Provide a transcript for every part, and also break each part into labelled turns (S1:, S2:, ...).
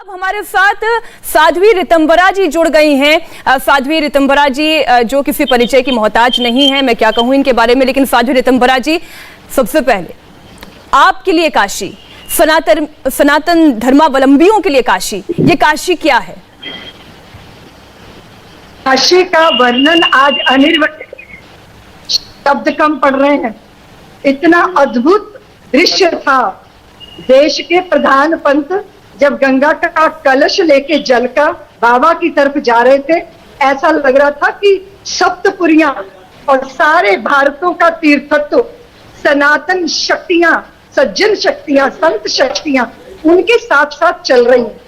S1: अब हमारे साथ साध्वी रितंबरा जी जुड़ गई हैं। साध्वी रितंबरा जी जो किसी परिचय की मोहताज नहीं है, मैं क्या कहूं इनके बारे में, लेकिन साध्वी रितंबरा जी, सबसे पहले आपके लिए काशी, सनातन धर्मावलंबियों के लिए काशी, ये काशी क्या है?
S2: काशी का वर्णन आज अनिर्वचनीय, शब्द कम पड़ रहे हैं। इतना अद्भुत दृश्य था। देश के प्रधान पंत जब गंगा का कलश लेके जल का बाबा की तरफ जा रहे थे, ऐसा लग रहा था कि सप्तपुरियां और सारे भारतों का तीर्थत्व, सनातन शक्तियां, सज्जन शक्तियां, संत शक्तियां उनके साथ साथ चल रही हैं।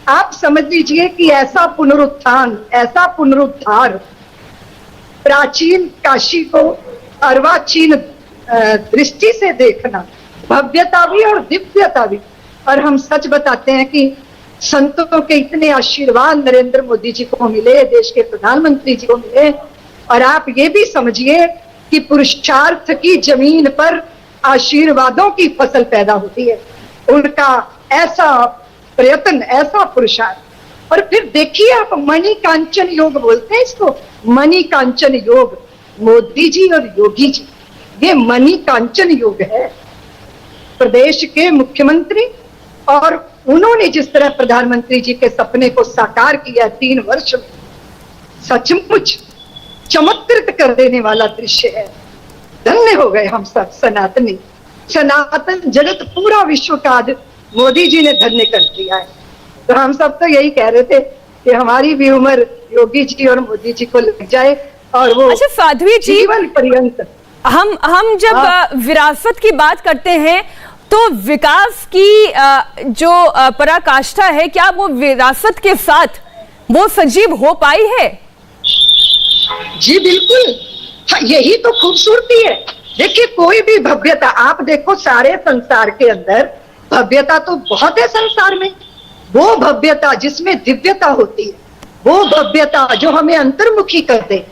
S2: आप समझ लीजिए कि ऐसा पुनरुत्थान, ऐसा पुनरुद्धार, प्राचीन काशी को अर्वाचीन दृष्टि से देखना, भव्यता भी और दिव्यता भी। और हम सच बताते हैं कि संतों के इतने आशीर्वाद नरेंद्र मोदी जी को मिले, देश के प्रधानमंत्री जी को मिले। और आप ये भी समझिए कि पुरुषार्थ की जमीन पर आशीर्वादों की फसल पैदा होती है। उनका ऐसा प्रयत्न, ऐसा पुरुषार्थ। और फिर देखिए आप, मणि कांचन योग बोलते हैं इसको, मणि कांचन योग। मोदी जी और योगी जी, ये मणि कांचन योग है। प्रदेश के मुख्यमंत्री, और उन्होंने जिस तरह प्रधानमंत्री जी के सपने को साकार किया 3 वर्ष में, सचमुच चमत्कृत कर देने वाला दृश्य है। धन्य हो गए हम सब सनातनी, सनातन जगत, पूरा विश्व का आज मोदी जी ने धन्य कर दिया है। तो हम सब तो यही कह रहे थे कि हमारी भी उम्र योगी जी और मोदी जी को लग जाए और वो
S1: अच्छा साध्वी जी,
S2: जीवन पर्यंत।
S1: हम जब विरासत की बात करते हैं तो विकास की जो पराकाष्ठा है, क्या वो विरासत के साथ वो सजीव हो पाई है?
S2: जी बिल्कुल, हाँ, यही तो खूबसूरती है। देखिए कोई भी भव्यता, आप देखो सारे संसार के अंदर भव्यता तो बहुत है संसार में। वो भव्यता जिसमें दिव्यता होती है, वो भव्यता जो हमें अंतर्मुखी कर दे,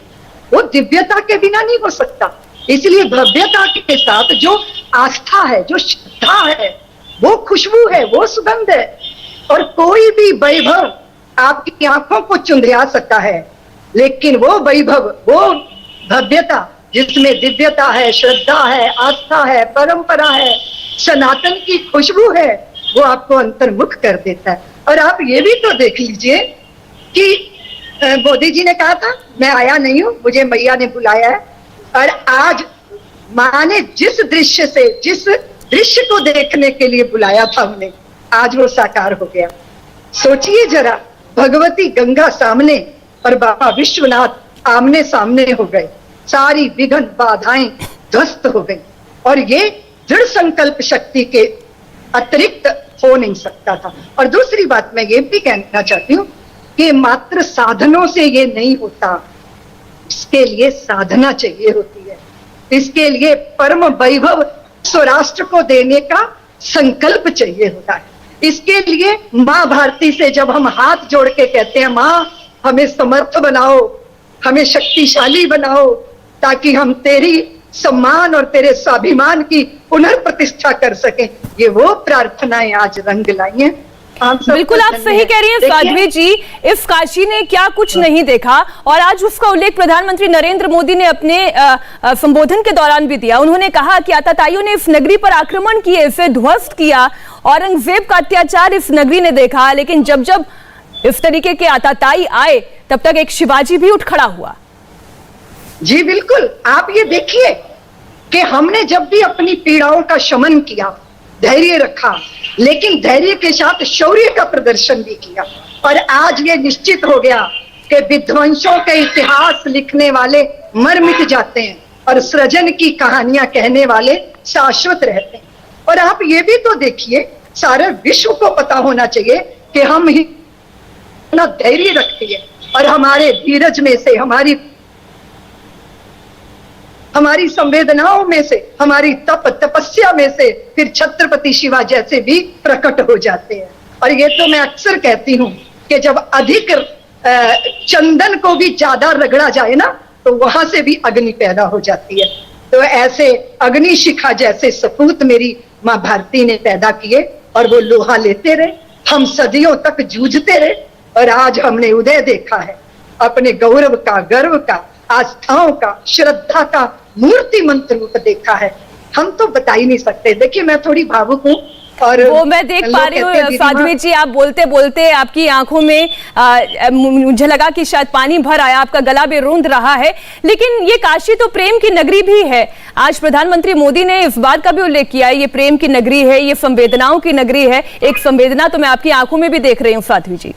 S2: वो दिव्यता के बिना नहीं हो सकता। इसलिए भव्यता के साथ जो आस्था है, जो श्रद्धा है, वो खुशबू है, वो सुगंध है। और कोई भी वैभव आपकी आंखों को चुंधिया सकता है, लेकिन वो वैभव, वो भव्यता जिसमें दिव्यता है, श्रद्धा है, आस्था है, परंपरा है, सनातन की खुशबू है, वो आपको अंतर्मुख कर देता है। और आप ये भी तो देख लीजिए कि मोदी जी ने कहा था मैं आया नहीं हूं, मुझे मैया ने बुलाया है। और आज मां ने जिस दृश्य को देखने के लिए बुलाया था उन्हें, आज वो साकार हो गया। सोचिए जरा, भगवती गंगा सामने और बाबा विश्वनाथ आमने सामने हो गए, सारी विघ्न बाधाएं ध्वस्त हो गई। और ये दृढ़ संकल्प शक्ति के अतिरिक्त हो नहीं सकता था। और दूसरी बात मैं ये भी कहना चाहती हूँ कि मात्र साधनों से ये नहीं होता, इसके लिए साधना चाहिए होती है। इसके लिए परम वैभव स्वराष्ट्र को देने का संकल्प चाहिए होता है। इसके लिए माँ भारती से जब हम हाथ जोड़ के कहते हैं माँ हमें समर्थ बनाओ, हमें शक्तिशाली बनाओ, ताकि हम तेरी सम्मान और तेरे स्वाभिमान की पुनर्प्रतिष्ठा कर सकें, ये वो प्रार्थनाएं आज रंग लाई हैं।
S1: बिल्कुल आप सही कह रही हैं साध्वी जी। इस काशी ने क्या कुछ नहीं देखा, और आज उसका उल्लेख प्रधानमंत्री नरेंद्र मोदी ने अपने संबोधन के दौरान भी दिया। उन्होंने कहा कि आतताइयों ने इस नगरी पर आक्रमण किए, इसे ध्वस्त किया, औरंगजेब का अत्याचार इस नगरी ने देखा, लेकिन जब जब इस तरीके के आतताई आए तब तक एक शिवाजी भी उठ खड़ा हुआ।
S2: जी बिल्कुल, आप ये देखिए कि हमने जब भी अपनी पीड़ाओं का शमन किया, धैर्य रखा, लेकिन धैर्य के साथ शौर्य का प्रदर्शन भी किया। और आज ये निश्चित हो गया कि विध्वंसों के इतिहास लिखने वाले मर मिट जाते हैं और सृजन की कहानियां कहने वाले शाश्वत रहते हैं। और आप ये भी तो देखिए, सारे विश्व को पता होना चाहिए कि हम ही अपना धैर्य रखते हैं, और हमारे धीरज में से, हमारी संवेदनाओं में से, हमारी तपस्या में से फिर छत्रपति शिवा जैसे भी प्रकट हो जाते हैं। और ये तो मैं अक्सर कहती हूँ कि जब अधिक चंदन को भी ज्यादा रगड़ा जाए ना, तो वहां से भी अग्नि पैदा हो जाती है। तो ऐसे अग्नि शिखा जैसे सपूत मेरी माँ भारती ने पैदा किए, और वो लोहा लेते रहे, हम सदियों तक जूझते रहे और आज हमने उदय देखा है अपने गौरव का, गर्व का, आस्थाओं का, श्रद्धा का मूर्तिमंत रूप देखा है। हम तो बता ही नहीं सकते। देखिए मैं थोड़ी भावुक हूँ और
S1: वो मैं देख पा रही हूँ साध्वी जी, आप बोलते बोलते आपकी आंखों में मुझे लगा कि शायद पानी भर आया, आपका गला भी रूंध रहा है। लेकिन ये काशी तो प्रेम की नगरी भी है। आज प्रधानमंत्री मोदी ने इस बात का भी उल्लेख किया है, ये प्रेम की नगरी है, ये संवेदनाओं की नगरी है। एक संवेदना तो मैं आपकी आंखों में भी देख रही हूँ साध्वी जी।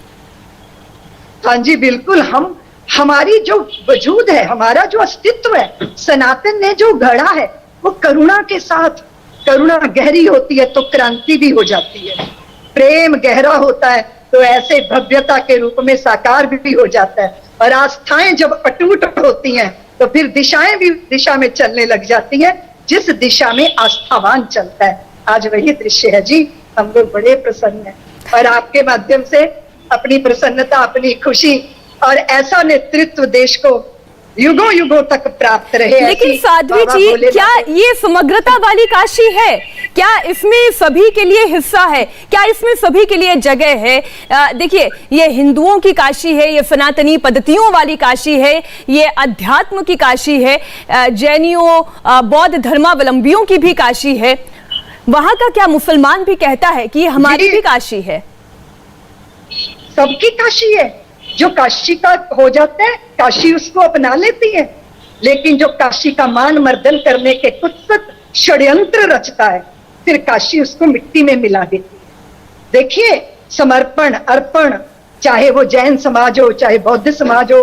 S2: हाँ जी बिल्कुल। हमारी जो वजूद है, हमारा जो अस्तित्व है, सनातन ने जो गढ़ा है वो करुणा के साथ, करुणा गहरी होती है तो क्रांति भी हो जाती है। प्रेम गहरा होता है तो ऐसे भव्यता के रूप में साकार भी हो जाता है। और आस्थाएं जब अटूट होती हैं तो फिर दिशाएं भी दिशा में चलने लग जाती हैं, जिस दिशा में आस्थावान चलता है। आज वही दृश्य है जी। हम लोग बड़े प्रसन्न हैं और आपके माध्यम से अपनी प्रसन्नता, अपनी खुशी और ऐसा नेतृत्व देश को युगों युगों तक प्राप्त रहे।
S1: लेकिन साध्वी जी, क्या ये समग्रता वाली काशी है? क्या इसमें सभी के लिए हिस्सा है? क्या इसमें सभी के लिए जगह है? देखिए, ये हिंदुओं की काशी है, ये सनातनी पद्धतियों वाली काशी है, ये अध्यात्म की काशी है, जैनियों बौद्ध धर्मावलंबियों की भी काशी है। वहां का क्या मुसलमान भी कहता है कि ये हमारी भी काशी है?
S2: सबकी काशी है। जो काशी का हो जाता है, काशी उसको अपना लेती है। लेकिन जो काशी का मान मर्दन करने के कुत्सित षड्यंत्र रचता है, फिर काशी उसको मिट्टी में मिला देती है। देखिए, समर्पण, अर्पण, चाहे वो जैन समाज हो, चाहे बौद्ध समाज हो,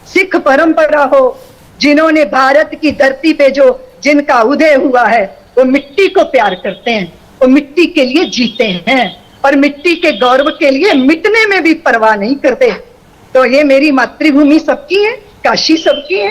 S2: सिख परंपरा हो, जिन्होंने भारत की धरती पे जो जिनका उदय हुआ है, वो मिट्टी को प्यार करते हैं, वो मिट्टी के लिए जीते हैं और मिट्टी के गौरव के लिए मिटने में भी परवाह नहीं करते। तो ये मेरी मातृभूमि सबकी है, काशी सबकी है।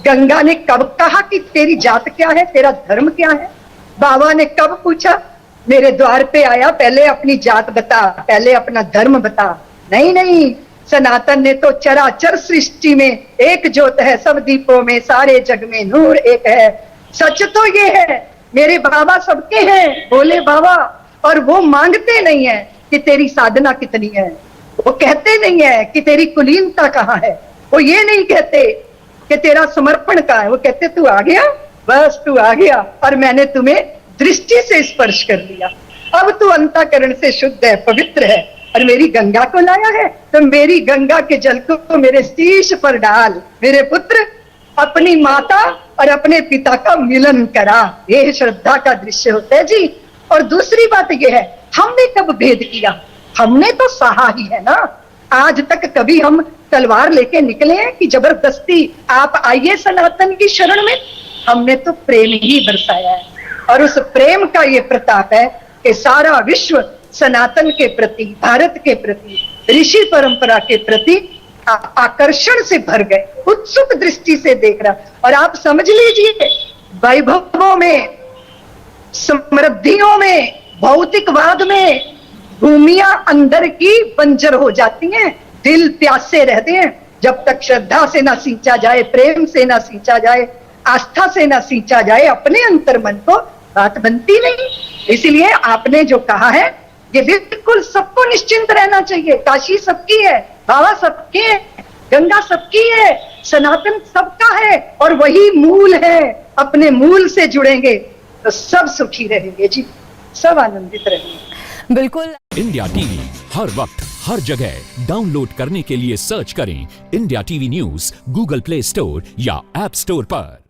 S2: गंगा ने कब कहा कि तेरी जात क्या है, तेरा धर्म क्या है? बाबा ने कब पूछा, मेरे द्वार पे आया, पहले अपनी जात बता, पहले अपना धर्म बता? नहीं नहीं, सनातन ने तो चराचर सृष्टि में एक ज्योत है, सब दीपों में सारे जग में नूर एक है। सच तो ये है, मेरे बाबा सबके हैं, बोले बाबा। और वो मांगते नहीं है कि तेरी साधना कितनी है, वो कहते नहीं है कि तेरी कुलीनता कहाँ है, वो ये नहीं कहते कि तेरा समर्पण कहाँ है, वो कहते तू आ गया, बस तू आ गया और मैंने तुम्हें दृष्टि से स्पर्श कर लिया। अब तू अंतःकरण से शुद्ध है, पवित्र है और मेरी गंगा को लाया है, तो मेरी गंगा के जल को मेरे शीश पर डाल। मेरे पुत्र, अपनी माता और अपने पिता का मिलन करा। ये श्रद्धा का दृश्य होता है जी। और दूसरी बात यह है, हमने कब भेद किया? हमने तो सहा ही है ना। आज तक कभी हम तलवार लेके निकले हैं कि जबरदस्ती आप आइए सनातन की शरण में? हमने तो प्रेम ही बरसाया है और उस प्रेम का ये प्रताप है कि सारा विश्व सनातन के प्रति, भारत के प्रति, ऋषि परंपरा के प्रति आकर्षण से भर गए, उत्सुक दृष्टि से देख रहा। और आप समझ लीजिए, वैभवों में, समृद्धियों में, भौतिकवाद में भूमियां अंदर की बंजर हो जाती हैं, दिल प्यासे रहते हैं। जब तक श्रद्धा से ना सींचा जाए, प्रेम से ना सींचा जाए, आस्था से ना सींचा जाए अपने अंतर मन को, बात बनती नहीं। इसलिए आपने जो कहा है, ये बिल्कुल सबको निश्चिंत रहना चाहिए। काशी सबकी है, बाबा सबके है, गंगा सबकी है, सनातन सबका है और वही मूल है। अपने मूल से जुड़ेंगे तो सब सुखी रहेंगे जी, सब आनंदित रहेंगे।
S1: बिल्कुल।
S3: इंडिया टीवी हर वक्त हर जगह डाउनलोड करने के लिए सर्च करें India TV news Google play store या ऐप स्टोर पर।